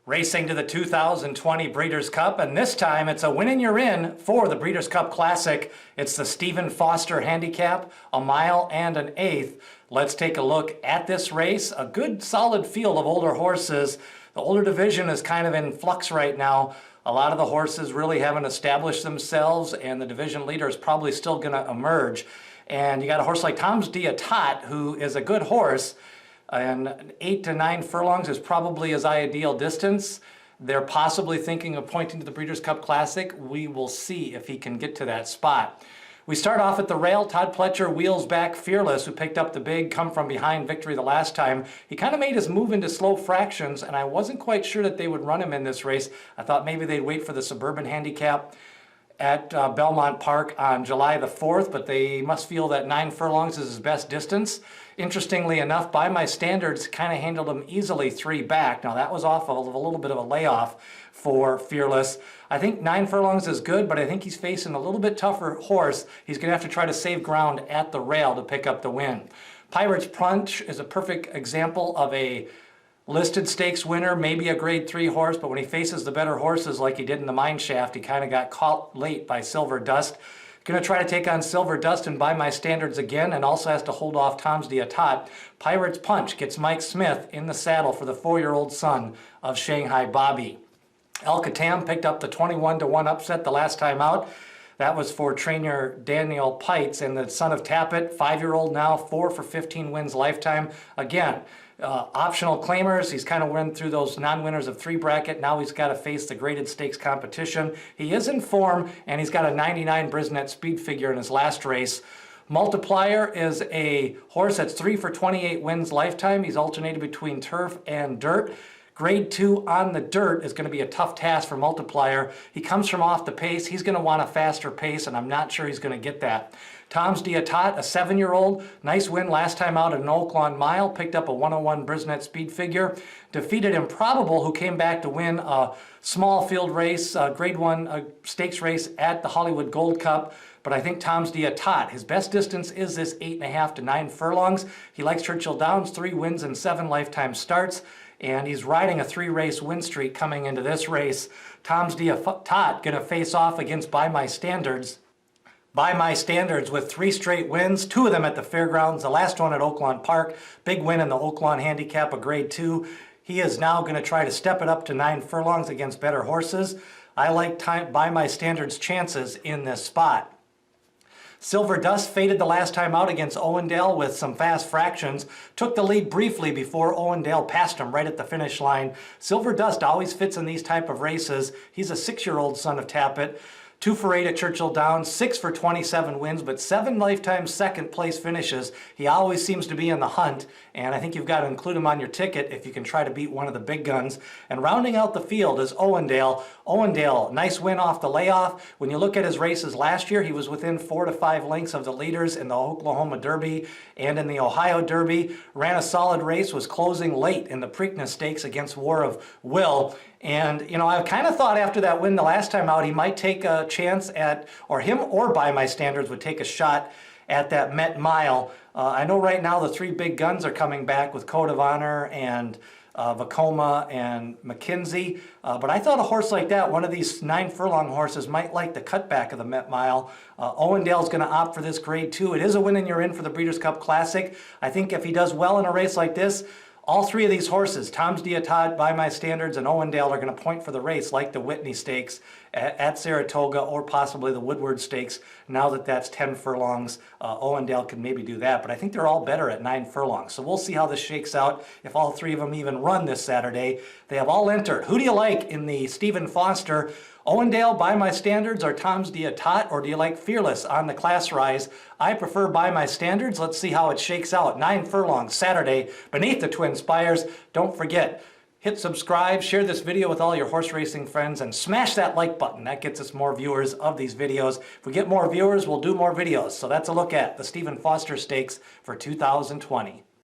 Racing to the 2020 Breeders' Cup, and this time it's a win and you're in for the Breeders' Cup Classic. It's the Stephen Foster Handicap, a mile and an eighth. Let's take a look at this race. A good solid field of older horses. The older division is kind of in flux right now. A lot of the horses really haven't established themselves, and the division leader is probably still going to emerge. And you got a horse like Tom's Tot, who is a good horse. And 8 to 9 furlongs is probably his ideal distance. They're possibly thinking of pointing to the Breeders' Cup Classic. We will see if he can get to that spot. We start off at the rail. Todd Pletcher wheels back Fearless, who picked up the big come-from-behind victory the last time. He kind of made his move into slow fractions, and I wasn't quite sure that they would run him in this race. I thought maybe they'd wait for the Suburban Handicap at Belmont Park on July the 4th, but they must feel that 9 furlongs is his best distance. Interestingly enough, by my standards, kind of handled him easily 3 back. Now that was off of a little bit of a layoff for Fearless. I think 9 furlongs is good, but I think he's facing a little bit tougher horse. He's going to have to try to save ground at the rail to pick up the win. Pirate's Punch is a perfect example of a listed stakes winner, maybe a grade 3 horse, but when he faces the better horses like he did in the Mine Shaft, he kind of got caught late by Silver Dust. Going to try to take on Silver Dust and by my standards again, and also has to hold off Tom's Tot. Pirate's Punch gets Mike Smith in the saddle for the 4-year-old son of Shanghai Bobby. El Catam picked up the 21-1 upset the last time out. That was for trainer Daniel Pites, and the son of Tappet, 5-year-old now, 4 for 15 wins lifetime. Again, optional claimers. He's kind of went through those non-winners of 3 bracket. Now he's got to face the graded stakes competition. He is in form, and he's got a 99 Brisnet speed figure in his last race. Multiplier is a horse that's 3 for 28 wins lifetime. He's alternated between turf and dirt. Grade 2 on the dirt is going to be a tough task for Multiplier. He comes from off the pace. He's going to want a faster pace, and I'm not sure he's going to get that. Tom's Tot, a 7-year-old, nice win last time out at an Oaklawn Mile, picked up a 101 Brisnet speed figure, defeated Improbable, who came back to win a small field race, grade 1 stakes race at the Hollywood Gold Cup. But I think Tom's Tot, his best distance is this 8.5 to 9 furlongs. He likes Churchill Downs, 3 wins and 7 lifetime starts. And he's riding a 3-race win streak coming into this race. Tom's Tot going to face off against By My Standards. By My Standards with 3 straight wins, 2 of them at the fairgrounds, the last one at Oaklawn Park. Big win in the Oaklawn Handicap, a grade 2. He is now going to try to step it up to 9 furlongs against better horses. I like By My Standards' chances in this spot. Silver Dust faded the last time out against Owendale with some fast fractions. Took the lead briefly before Owendale passed him right at the finish line. Silver Dust always fits in these type of races. He's a 6-year-old son of Tappet. 2 for 8 at Churchill Downs, 6 for 27 wins, but 7 lifetime second place finishes. He always seems to be in the hunt, and I think you've got to include him on your ticket if you can try to beat one of the big guns. And rounding out the field is Owendale. Owendale, nice win off the layoff. When you look at his races last year, he was within 4 to 5 lengths of the leaders in the Oklahoma Derby and in the Ohio Derby. Ran a solid race, was closing late in the Preakness Stakes against War of Will. And, you know, I kind of thought after that win the last time out, he might take a chance at, or him or By My Standards would take a shot at that Met Mile. I know right now the 3 big guns are coming back with Code of Honor and Vacoma and McKinsey. But I thought a horse like that, one of these 9 furlong horses, might like the cutback of the Met Mile. Owendale's going to opt for this grade 2. It is a win and you're in for the Breeders' Cup Classic. I think if he does well in a race like this, all 3 of these horses, Tom's Tot, By My Standards, and Owendale, are going to point for the race like the Whitney Stakes at Saratoga or possibly the Woodward Stakes. Now that that's 10 furlongs, Owendale can maybe do that. But I think they're all better at 9 furlongs. So we'll see how this shakes out if all 3 of them even run this Saturday. They have all entered. Who do you like in the Stephen Foster? Owendale, By My Standards, or Tom's Tot, or do you like Fearless on the class rise? I prefer By My Standards. Let's see how it shakes out. 9 furlongs Saturday beneath the Twin Spires. Don't forget, hit subscribe, share this video with all your horse racing friends, and smash that like button. That gets us more viewers of these videos. If we get more viewers, we'll do more videos. So that's a look at the Stephen Foster Stakes for 2020.